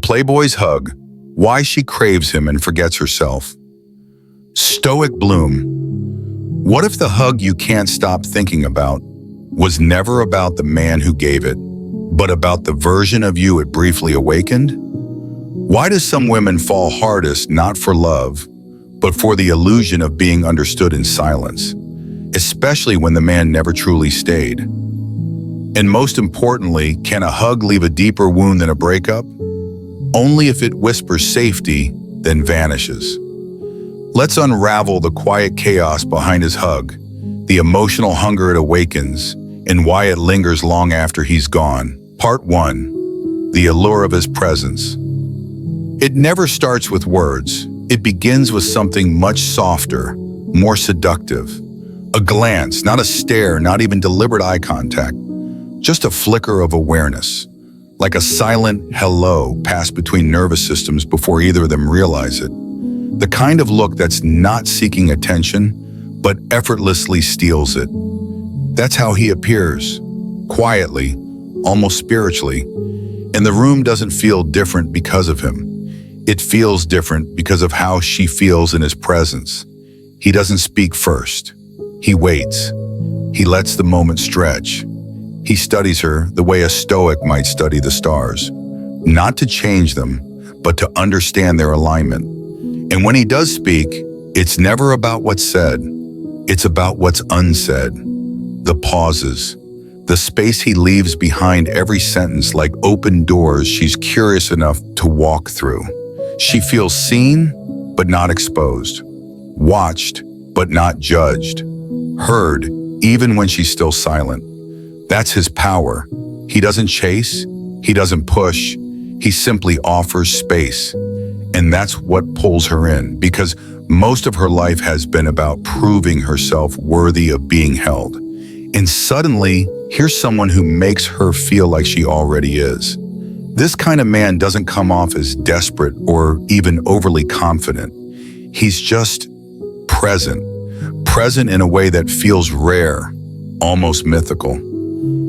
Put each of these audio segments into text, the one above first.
Playboy's hug, why she craves him and forgets herself. Stoic bloom. What if the hug you can't stop thinking about was never about the man who gave it, but about the version of you it briefly awakened? Why do some women fall hardest not for love, but for the illusion of being understood in silence, especially when the man never truly stayed? And most importantly, can a hug leave a deeper wound than a breakup? Only if it whispers safety, then vanishes. Let's unravel the quiet chaos behind his hug, the emotional hunger it awakens, and why it lingers long after he's gone. Part 1. The allure of his presence. It never starts with words. It begins with something much softer, more seductive. A glance, not a stare, not even deliberate eye contact. Just a flicker of awareness, like a silent hello passed between nervous systems before either of them realize it. The kind of look that's not seeking attention, but effortlessly steals it. That's how he appears, quietly, almost spiritually. And the room doesn't feel different because of him. It feels different because of how she feels in his presence. He doesn't speak first. He waits. He lets the moment stretch. He studies her the way a Stoic might study the stars, not to change them, but to understand their alignment. And when he does speak, it's never about what's said. It's about what's unsaid. The pauses, the space he leaves behind every sentence like open doors she's curious enough to walk through. She feels seen, but not exposed. Watched, but not judged. Heard, even when she's still silent. That's his power. He doesn't chase, he doesn't push, he simply offers space. And that's what pulls her in, because most of her life has been about proving herself worthy of being held. And suddenly, here's someone who makes her feel like she already is. This kind of man doesn't come off as desperate or even overly confident. He's just present in a way that feels rare, almost mythical.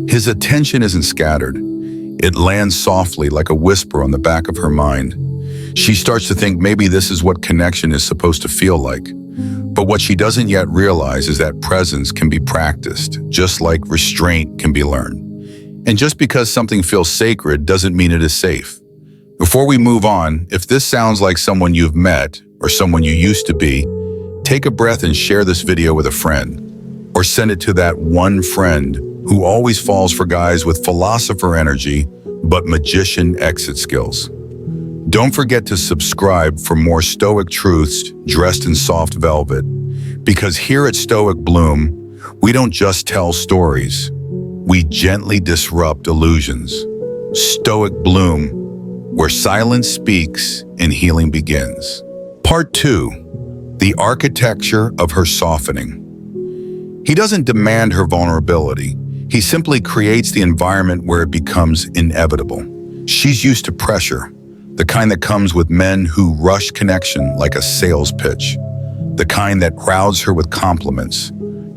His attention isn't scattered. It lands softly like a whisper on the back of her mind. She starts to think maybe this is what connection is supposed to feel like. But what she doesn't yet realize is that presence can be practiced, just like restraint can be learned. And just because something feels sacred doesn't mean it is safe. Before we move on, if this sounds like someone you've met or someone you used to be, take a breath and share this video with a friend. Or send it to that one friend who always falls for guys with philosopher energy but magician exit skills. Don't forget to subscribe for more Stoic truths dressed in soft velvet, because here at Stoic Bloom, we don't just tell stories, we gently disrupt illusions. Stoic Bloom, where silence speaks and healing begins. Part 2, the architecture of her softening. He doesn't demand her vulnerability. He simply creates the environment where it becomes inevitable. She's used to pressure, the kind that comes with men who rush connection like a sales pitch, the kind that crowds her with compliments,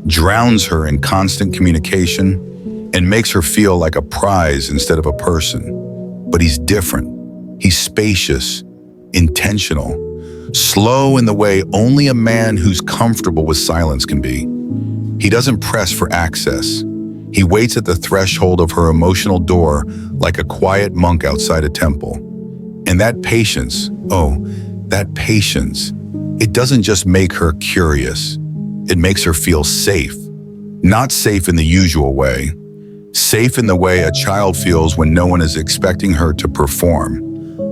drowns her in constant communication, and makes her feel like a prize instead of a person. But he's different. He's spacious, intentional, slow in the way only a man who's comfortable with silence can be. He doesn't press for access. He waits at the threshold of her emotional door like a quiet monk outside a temple. And that patience, it doesn't just make her curious. It makes her feel safe. Not safe in the usual way. Safe in the way a child feels when no one is expecting her to perform.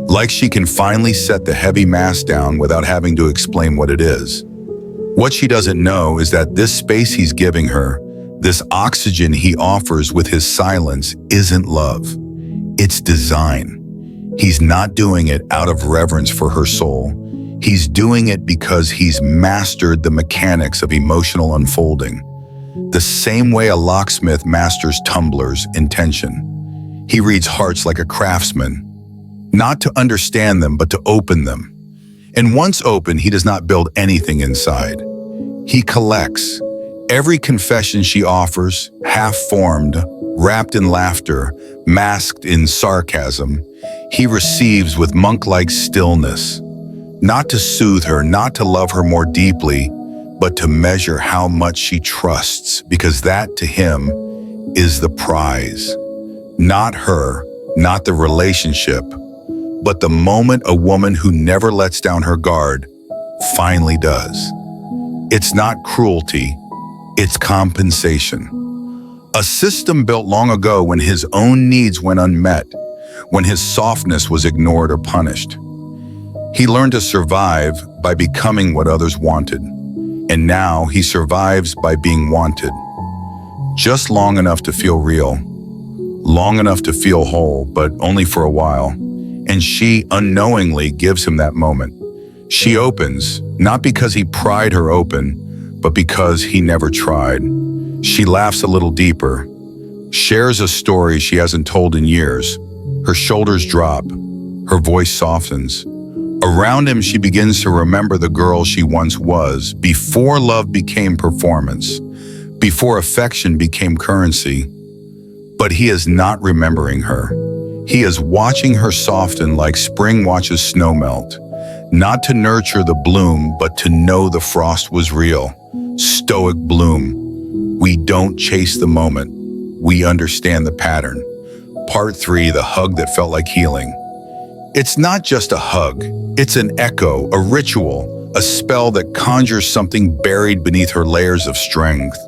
Like she can finally set the heavy mask down without having to explain what it is. What she doesn't know is that this space he's giving her, this oxygen he offers with his silence, isn't love. It's design. He's not doing it out of reverence for her soul. He's doing it because he's mastered the mechanics of emotional unfolding. The same way a locksmith masters tumblers in tension. He reads hearts like a craftsman, not to understand them, but to open them. And once open, he does not build anything inside. He collects. Every confession she offers, half-formed, wrapped in laughter, masked in sarcasm, He receives with monk-like stillness, not to soothe her, not to love her more deeply, but to measure how much she trusts, because that, to him, is the prize. Not her, not the relationship, but the moment a woman who never lets down her guard finally does. It's not cruelty, it's compensation. A system built long ago when his own needs went unmet, when his softness was ignored or punished. He learned to survive by becoming what others wanted, and now he survives by being wanted. Just long enough to feel real, long enough to feel whole, but only for a while. And she unknowingly gives him that moment. She opens, not because he pried her open, but because he never tried. She laughs a little deeper, shares a story she hasn't told in years. Her shoulders drop, her voice softens. Around him, she begins to remember the girl she once was, before love became performance, before affection became currency. But he is not remembering her. He is watching her soften like spring watches snow melt, not to nurture the bloom, but to know the frost was real. Stoic bloom. We don't chase the moment. We understand the pattern. Part 3, the hug that felt like healing. It's not just a hug. It's an echo, a ritual, a spell that conjures something buried beneath her layers of strength.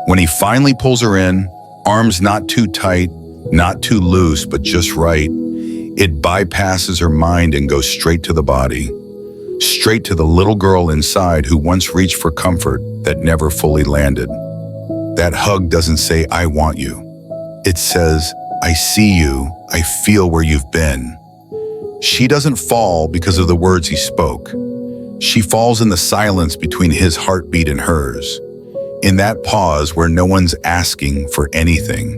When he finally pulls her in, arms not too tight, not too loose, but just right, it bypasses her mind and goes straight to the body, straight to the little girl inside who once reached for comfort that never fully landed. That hug doesn't say, "I want you." It says, "I see you, I feel where you've been." She doesn't fall because of the words he spoke. She falls in the silence between his heartbeat and hers, in that pause where no one's asking for anything.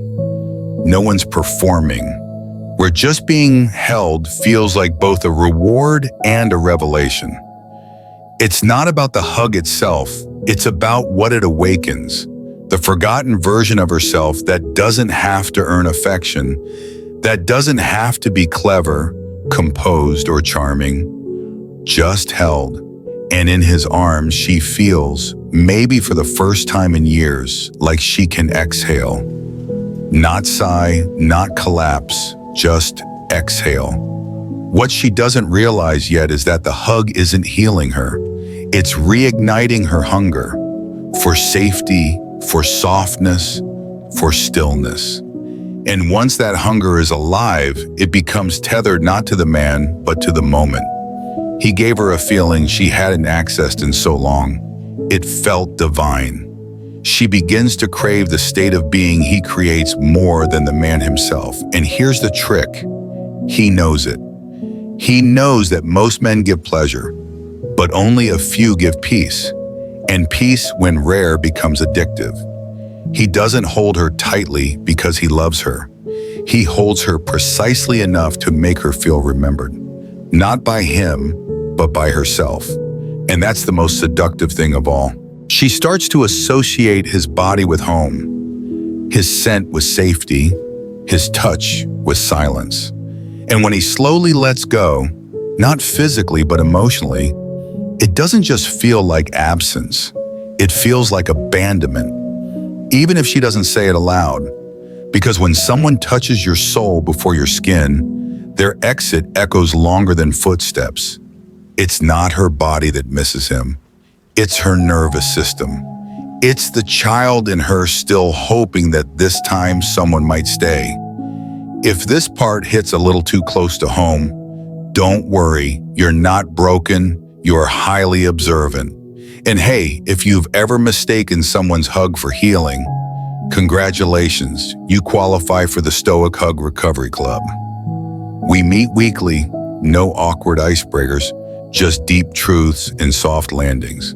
No one's performing, where just being held feels like both a reward and a revelation. It's not about the hug itself, it's about what it awakens, the forgotten version of herself that doesn't have to earn affection, that doesn't have to be clever, composed, or charming, just held. And in his arms, she feels, maybe for the first time in years, like she can exhale. Not sigh, not collapse, just exhale. What she doesn't realize yet is that the hug isn't healing her. It's reigniting her hunger for safety, for softness, for stillness. And once that hunger is alive, it becomes tethered not to the man, but to the moment. He gave her a feeling she hadn't accessed in so long. It felt divine. She begins to crave the state of being he creates more than the man himself. And here's the trick. He knows it. He knows that most men give pleasure, but only a few give peace. And peace, when rare, becomes addictive. He doesn't hold her tightly because he loves her. He holds her precisely enough to make her feel remembered. Not by him, but by herself. And that's the most seductive thing of all. She starts to associate his body with home, his scent with safety, his touch with silence. And when he slowly lets go, not physically but emotionally, it doesn't just feel like absence. It feels like abandonment, even if she doesn't say it aloud. Because when someone touches your soul before your skin, their exit echoes longer than footsteps. It's not her body that misses him. It's her nervous system. It's the child in her still hoping that this time someone might stay. If this part hits a little too close to home, don't worry, you're not broken, you're highly observant. And hey, if you've ever mistaken someone's hug for healing, congratulations, you qualify for the Stoic Hug Recovery Club. We meet weekly, no awkward icebreakers, just deep truths and soft landings.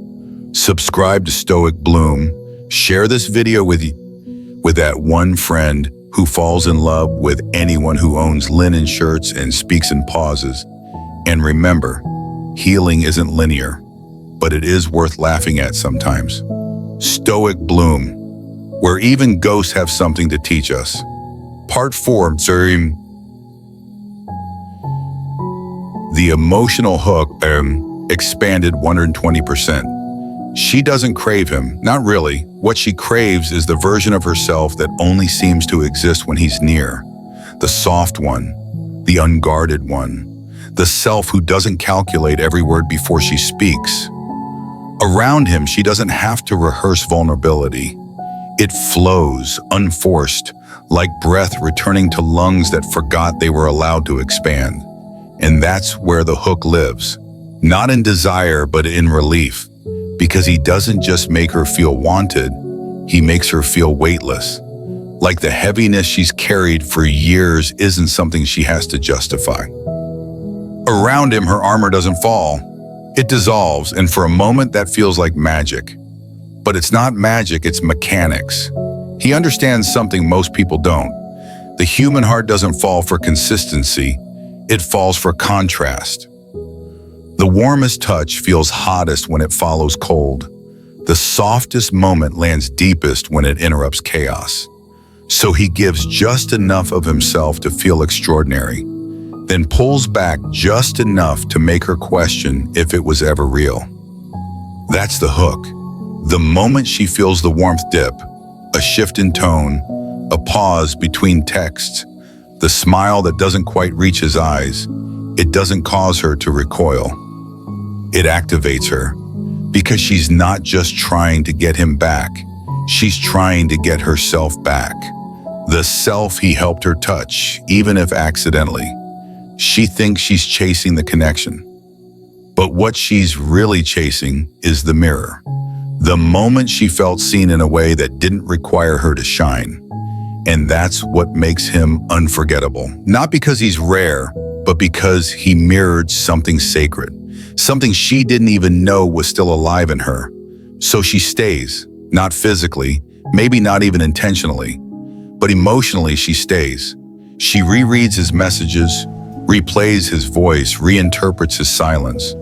Subscribe to Stoic Bloom, share this video with that one friend who falls in love with anyone who owns linen shirts and speaks in pauses. And remember, healing isn't linear, but it is worth laughing at sometimes. Stoic Bloom, where even ghosts have something to teach us. Part 4, The emotional hook expanded 120%. She doesn't crave him, not really. What she craves is the version of herself that only seems to exist when he's near. The soft one, the unguarded one, the self who doesn't calculate every word before she speaks. Around him, she doesn't have to rehearse vulnerability. It flows, unforced, like breath returning to lungs that forgot they were allowed to expand. And that's where the hook lives. Not in desire, but in relief. Because he doesn't just make her feel wanted, he makes her feel weightless. Like the heaviness she's carried for years isn't something she has to justify. Around him, her armor doesn't fall. It dissolves, and for a moment that feels like magic. But it's not magic, it's mechanics. He understands something most people don't. The human heart doesn't fall for consistency, it falls for contrast. The warmest touch feels hottest when it follows cold. The softest moment lands deepest when it interrupts chaos. So he gives just enough of himself to feel extraordinary, then pulls back just enough to make her question if it was ever real. That's the hook. The moment she feels the warmth dip, a shift in tone, a pause between texts, the smile that doesn't quite reach his eyes, it doesn't cause her to recoil. It activates her, because she's not just trying to get him back, she's trying to get herself back. The self he helped her touch, even if accidentally. She thinks she's chasing the connection. But what she's really chasing is the mirror. The moment she felt seen in a way that didn't require her to shine. And that's what makes him unforgettable. Not because he's rare, but because he mirrored something sacred. Something she didn't even know was still alive in her. So she stays, not physically, maybe not even intentionally, but emotionally she stays. She rereads his messages, replays his voice, reinterprets his silence.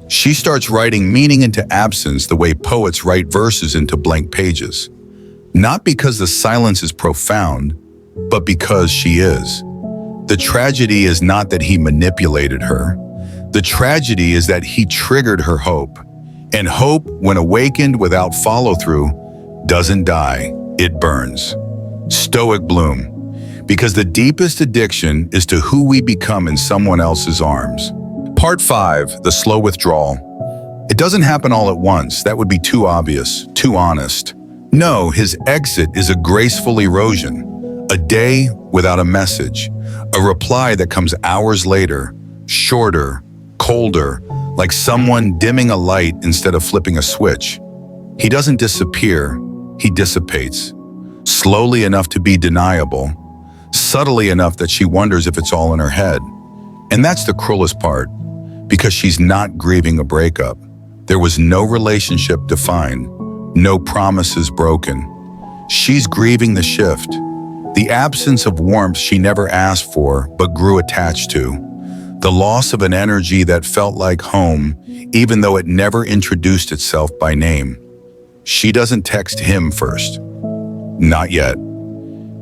She starts writing meaning into absence the way poets write verses into blank pages. Not because the silence is profound, but because she is. The tragedy is not that he manipulated her. The tragedy is that he triggered her hope. And hope, when awakened without follow-through, doesn't die, it burns. Stoic bloom. Because the deepest addiction is to who we become in someone else's arms. Part 5, the slow withdrawal. It doesn't happen all at once. That would be too obvious, too honest. No, his exit is a graceful erosion. A day without a message. A reply that comes hours later, shorter, colder, like someone dimming a light instead of flipping a switch. He doesn't disappear, he dissipates. Slowly enough to be deniable, subtly enough that she wonders if it's all in her head. And that's the cruelest part, because she's not grieving a breakup. There was no relationship defined, no promises broken. She's grieving the shift, the absence of warmth she never asked for but grew attached to. The loss of an energy that felt like home, even though it never introduced itself by name. She doesn't text him first. Not yet.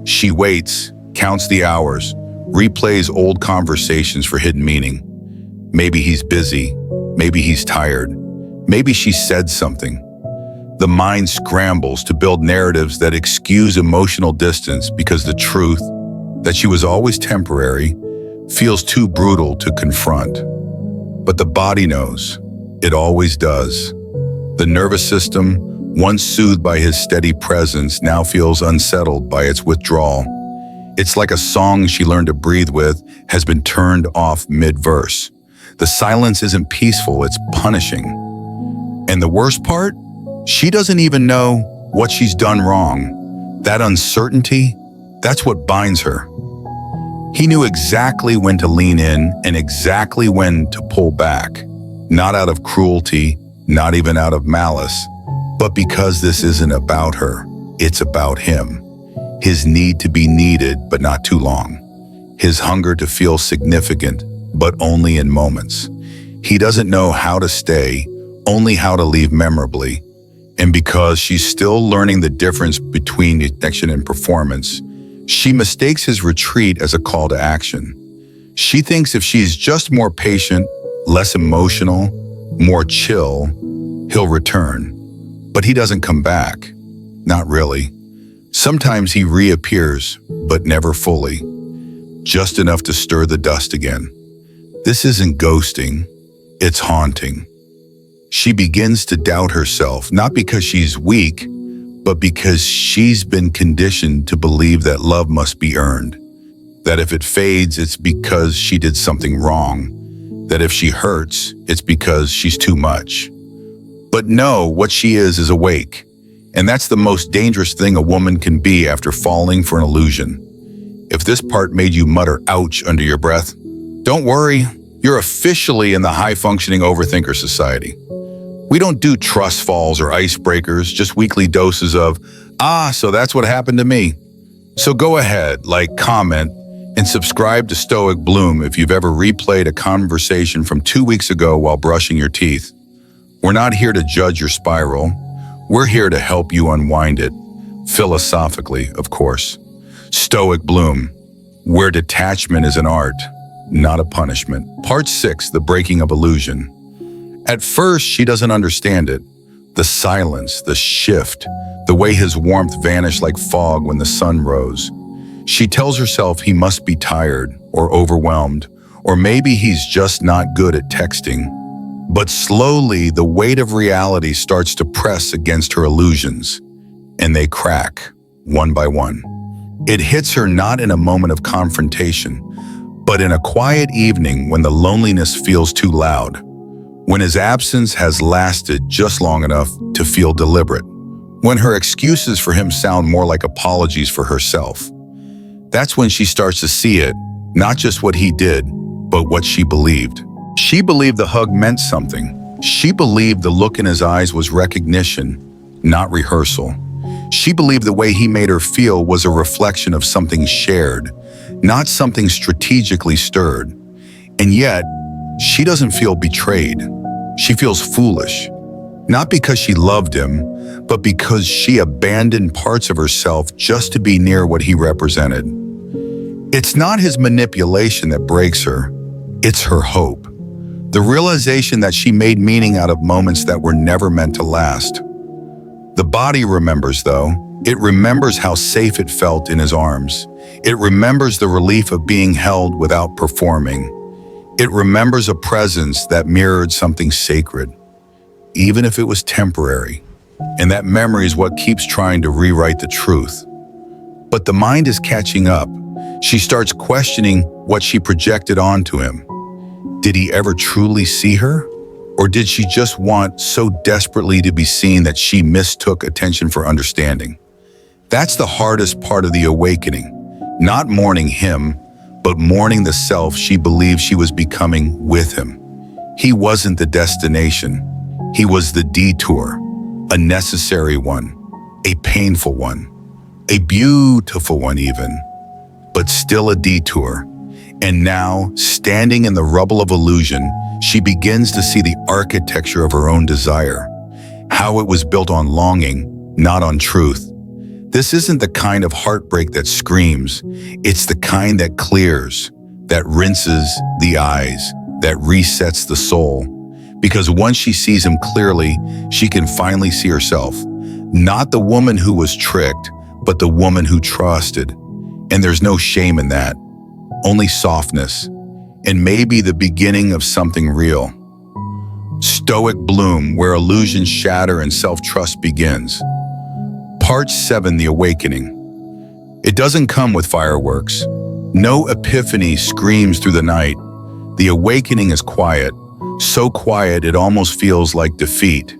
She waits, counts the hours, replays old conversations for hidden meaning. Maybe he's busy. Maybe he's tired. Maybe she said something. The mind scrambles to build narratives that excuse emotional distance because the truth, that she was always temporary, feels too brutal to confront. But the body knows. It always does. The nervous system, once soothed by his steady presence, now feels unsettled by its withdrawal. It's like a song she learned to breathe with has been turned off mid-verse. The silence isn't peaceful, it's punishing. And the worst part? She doesn't even know what she's done wrong. That uncertainty, that's what binds her. He knew exactly when to lean in and exactly when to pull back. Not out of cruelty, not even out of malice, but because this isn't about her, it's about him. His need to be needed, but not too long. His hunger to feel significant, but only in moments. He doesn't know how to stay, only how to leave memorably. And because she's still learning the difference between connection and performance, she mistakes his retreat as a call to action. She thinks if she's just more patient, less emotional, more chill, he'll return. But he doesn't come back. Not really. Sometimes he reappears, but never fully. Just enough to stir the dust again. This isn't ghosting, it's haunting. She begins to doubt herself, not because she's weak, but because she's been conditioned to believe that love must be earned. That if it fades, it's because she did something wrong. That if she hurts, it's because she's too much. But no, what she is awake. And that's the most dangerous thing a woman can be after falling for an illusion. If this part made you mutter ouch under your breath, don't worry, you're officially in the high-functioning overthinker society. We don't do trust falls or icebreakers, just weekly doses of, so that's what happened to me. So go ahead, like, comment, and subscribe to Stoic Bloom if you've ever replayed a conversation from 2 weeks ago while brushing your teeth. We're not here to judge your spiral. We're here to help you unwind it, philosophically, of course. Stoic Bloom, where detachment is an art, not a punishment. Part 6, the breaking of illusion. At first, she doesn't understand it. The silence, the shift, the way his warmth vanished like fog when the sun rose. She tells herself he must be tired or overwhelmed, or maybe he's just not good at texting. But slowly, the weight of reality starts to press against her illusions, and they crack, one by one. It hits her not in a moment of confrontation, but in a quiet evening when the loneliness feels too loud, when his absence has lasted just long enough to feel deliberate, when her excuses for him sound more like apologies for herself. That's when she starts to see it, not just what he did, but what she believed. She believed the hug meant something. She believed the look in his eyes was recognition, not rehearsal. She believed the way he made her feel was a reflection of something shared, not something strategically stirred. And yet, she doesn't feel betrayed. She feels foolish. Not because she loved him, but because she abandoned parts of herself just to be near what he represented. It's not his manipulation that breaks her, it's her hope. The realization that she made meaning out of moments that were never meant to last. The body remembers, though. It remembers how safe it felt in his arms. It remembers the relief of being held without performing. It remembers a presence that mirrored something sacred, even if it was temporary. And that memory is what keeps trying to rewrite the truth. But the mind is catching up. She starts questioning what she projected onto him. Did he ever truly see her? Or did she just want so desperately to be seen that she mistook attention for understanding? That's the hardest part of the awakening. Not mourning him, but mourning the self she believed she was becoming with him. He wasn't the destination. He was the detour, a necessary one, a painful one, a beautiful one even, but still a detour. And now, standing in the rubble of illusion, she begins to see the architecture of her own desire, how it was built on longing, not on truth. This isn't the kind of heartbreak that screams. It's the kind that clears, that rinses the eyes, that resets the soul. Because once she sees him clearly, she can finally see herself. Not the woman who was tricked, but the woman who trusted. And there's no shame in that. Only softness, and maybe the beginning of something real. Stoic Bloom, where illusions shatter and self-trust begins. Part 7, the awakening. It doesn't come with fireworks. No epiphany screams through the night. The awakening is quiet, so quiet it almost feels like defeat.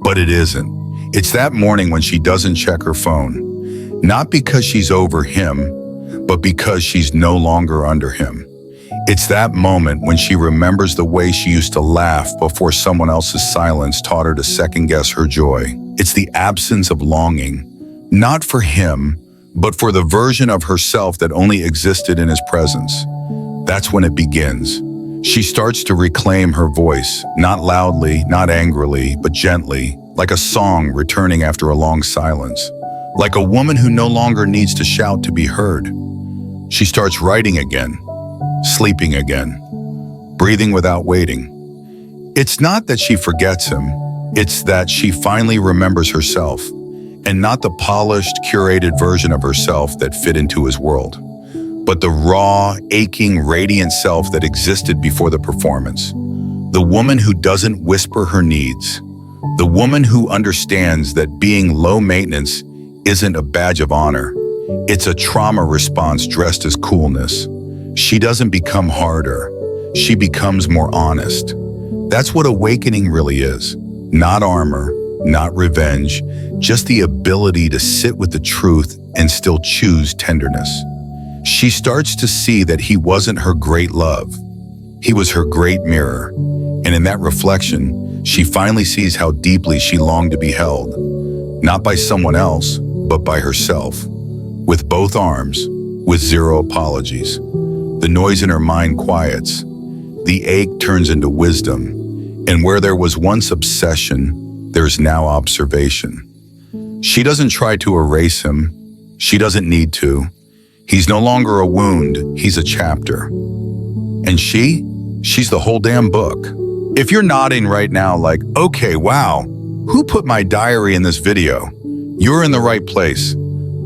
But it isn't. It's that morning when she doesn't check her phone. Not because she's over him, but because she's no longer under him. It's that moment when she remembers the way she used to laugh before someone else's silence taught her to second-guess her joy. It's the absence of longing, not for him, but for the version of herself that only existed in his presence. That's when it begins. She starts to reclaim her voice, not loudly, not angrily, but gently, like a song returning after a long silence. Like a woman who no longer needs to shout to be heard. She starts writing again, sleeping again, breathing without waiting. It's not that she forgets him, it's that she finally remembers herself, and not the polished, curated version of herself that fit into his world, but the raw, aching, radiant self that existed before the performance. The woman who doesn't whisper her needs. The woman who understands that being low maintenance isn't a badge of honor. It's a trauma response dressed as coolness. She doesn't become harder. She becomes more honest. That's what awakening really is. Not armor, not revenge, just the ability to sit with the truth and still choose tenderness. She starts to see that he wasn't her great love. He was her great mirror. And in that reflection, she finally sees how deeply she longed to be held. Not by someone else, but by herself. With both arms, with zero apologies. The noise in her mind quiets. The ache turns into wisdom. And where there was once obsession, there's now observation. She doesn't try to erase him. She doesn't need to. He's no longer a wound, he's a chapter. And she's the whole damn book. If you're nodding right now like, okay, wow, who put my diary in this video? You're in the right place.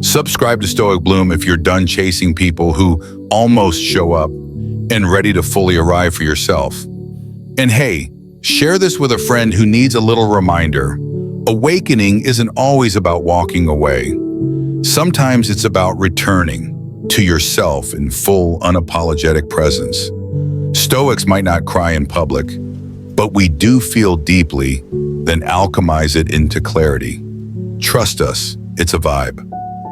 Subscribe to Stoic Bloom if you're done chasing people who almost show up and ready to fully arrive for yourself. And hey, share this with a friend who needs a little reminder. Awakening isn't always about walking away. Sometimes it's about returning to yourself in full, unapologetic presence. Stoics might not cry in public, but we do feel deeply, then alchemize it into clarity. Trust us, it's a vibe.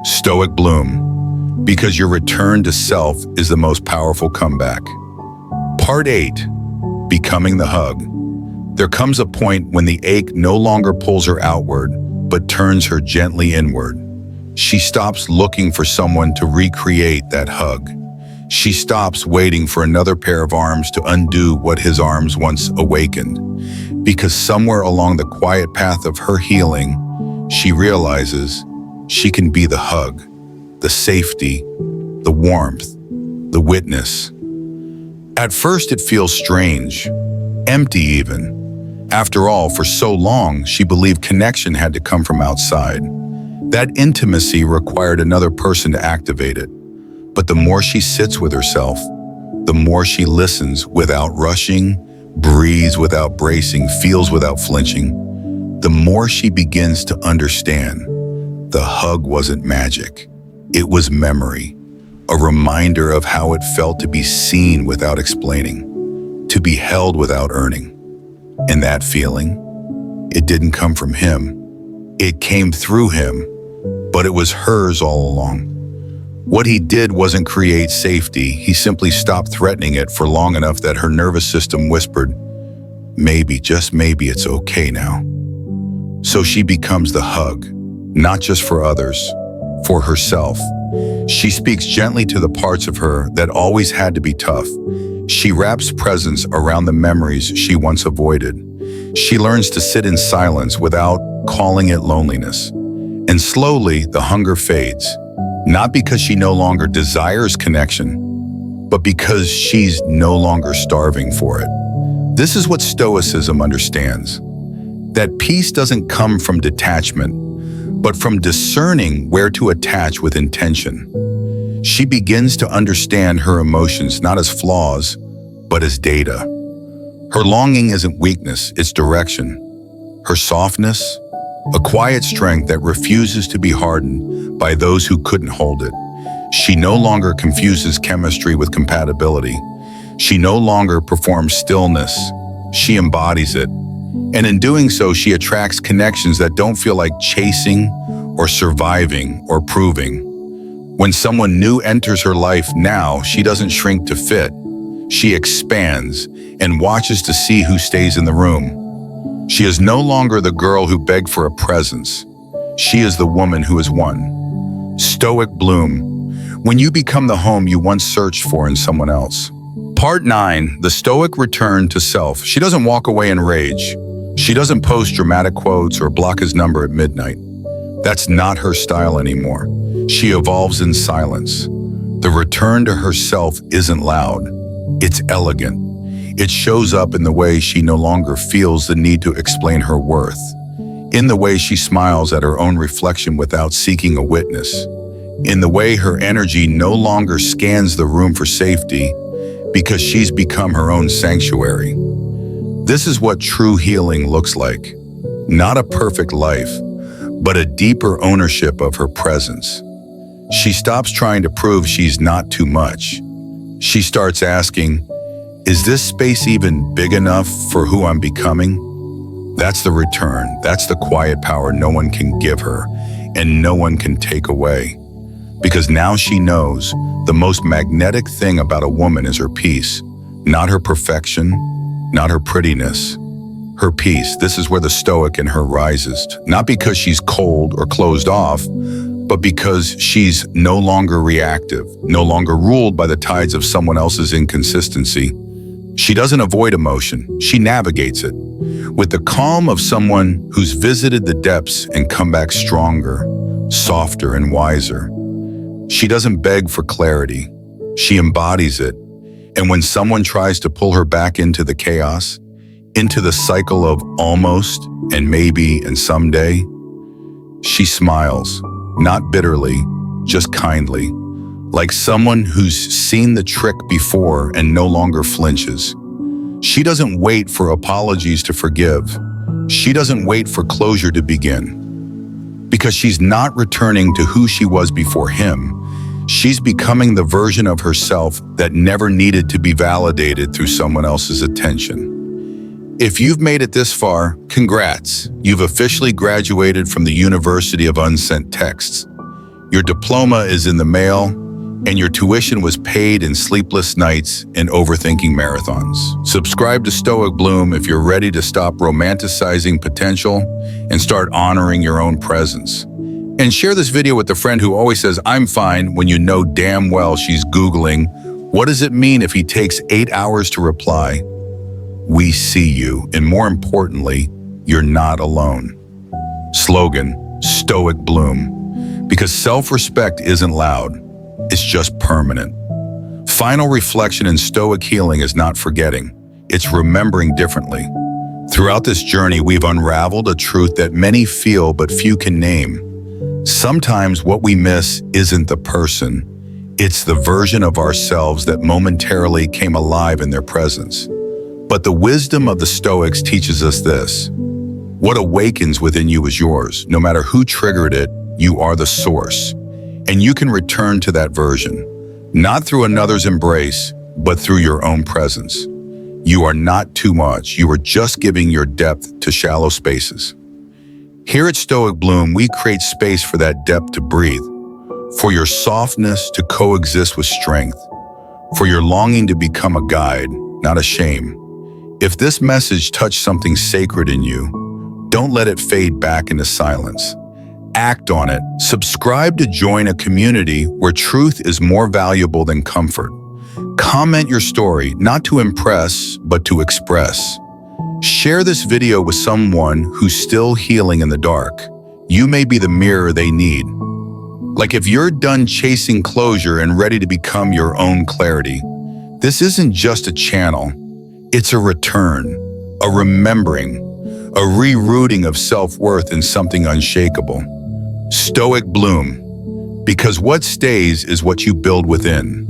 Stoic Bloom, because your return to self is the most powerful comeback. Part 8, Becoming the Hug. There comes a point when the ache no longer pulls her outward, but turns her gently inward. She stops looking for someone to recreate that hug. She stops waiting for another pair of arms to undo what his arms once awakened. Because somewhere along the quiet path of her healing, she realizes she can be the hug, the safety, the warmth, the witness. At first it feels strange, empty even. After all, for so long, she believed connection had to come from outside. That intimacy required another person to activate it. But the more she sits with herself, the more she listens without rushing, breathes without bracing, feels without flinching, the more she begins to understand the hug wasn't magic. It was memory, a reminder of how it felt to be seen without explaining, to be held without earning. And that feeling, it didn't come from him. It came through him, but it was hers all along. What he did wasn't create safety. He simply stopped threatening it for long enough that her nervous system whispered, maybe, just maybe it's okay now. So she becomes the hug, not just for others, for herself. She speaks gently to the parts of her that always had to be tough. She wraps presence around the memories she once avoided. She learns to sit in silence without calling it loneliness. And slowly, the hunger fades. Not because she no longer desires connection, but because she's no longer starving for it. This is what Stoicism understands. That peace doesn't come from detachment, but from discerning where to attach with intention. She begins to understand her emotions not as flaws, but as data. Her longing isn't weakness, it's direction. Her softness, a quiet strength that refuses to be hardened by those who couldn't hold it. She no longer confuses chemistry with compatibility. She no longer performs stillness. She embodies it. And in doing so, she attracts connections that don't feel like chasing or surviving or proving. When someone new enters her life now, she doesn't shrink to fit. She expands and watches to see who stays in the room. She is no longer the girl who begged for a presence. She is the woman who is won. Stoic Bloom, when you become the home you once searched for in someone else. Part 9, the Stoic return to self. She doesn't walk away in rage. She doesn't post dramatic quotes or block his number at midnight. That's not her style anymore. She evolves in silence. The return to herself isn't loud. It's elegant. It shows up in the way she no longer feels the need to explain her worth, in the way she smiles at her own reflection without seeking a witness, in the way her energy no longer scans the room for safety because she's become her own sanctuary. This is what true healing looks like. Not a perfect life, but a deeper ownership of her presence. She stops trying to prove she's not too much. She starts asking, is this space even big enough for who I'm becoming? That's the return. That's the quiet power no one can give her and no one can take away. Because now she knows the most magnetic thing about a woman is her peace, not her perfection, not her prettiness. Her peace. This is where the Stoic in her rises, not because she's cold or closed off, but because she's no longer reactive, no longer ruled by the tides of someone else's inconsistency. She doesn't avoid emotion, she navigates it, with the calm of someone who's visited the depths and come back stronger, softer and wiser. She doesn't beg for clarity, she embodies it. And when someone tries to pull her back into the chaos, into the cycle of almost and maybe and someday, she smiles, not bitterly, just kindly, like someone who's seen the trick before and no longer flinches. She doesn't wait for apologies to forgive. She doesn't wait for closure to begin. Because she's not returning to who she was before him. She's becoming the version of herself that never needed to be validated through someone else's attention. If you've made it this far, congrats. You've officially graduated from the University of Unsent Texts. Your diploma is in the mail, and your tuition was paid in sleepless nights and overthinking marathons. Subscribe to Stoic Bloom if you're ready to stop romanticizing potential and start honoring your own presence. And share this video with the friend who always says, I'm fine, when you know damn well she's Googling, what does it mean if he takes 8 hours to reply? We see you, and more importantly, you're not alone. Slogan, Stoic Bloom. Because self-respect isn't loud, it's just permanent. Final reflection in Stoic healing is not forgetting, it's remembering differently. Throughout this journey, we've unraveled a truth that many feel but few can name. Sometimes what we miss isn't the person, it's the version of ourselves that momentarily came alive in their presence. But the wisdom of the Stoics teaches us this. What awakens within you is yours. No matter who triggered it, you are the source. And you can return to that version, not through another's embrace, but through your own presence. You are not too much. You are just giving your depth to shallow spaces. Here at Stoic Bloom, we create space for that depth to breathe, for your softness to coexist with strength, for your longing to become a guide, not a shame. If this message touched something sacred in you, don't let it fade back into silence. Act on it. Subscribe to join a community where truth is more valuable than comfort. Comment your story, not to impress, but to express. Share this video with someone who's still healing in the dark. You may be the mirror they need. Like if you're done chasing closure and ready to become your own clarity, this isn't just a channel. It's a return, a remembering, a rerouting of self-worth in something unshakable. Stoic Bloom, because what stays is what you build within.